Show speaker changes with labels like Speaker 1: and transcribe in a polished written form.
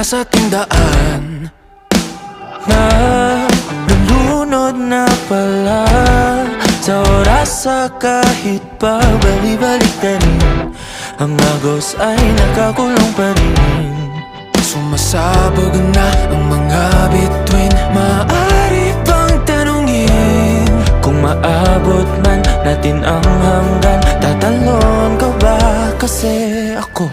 Speaker 1: nasa tindaan na nalunod na pala sa oras sa kahit pa bali-balik na rin. Ang agos ay nakakulong pa rin. Sumasabog na ang mga bituin. Maaari bang tanungin kung maabot man natin ang hanggan? Tatalon ka ba? Kasi ako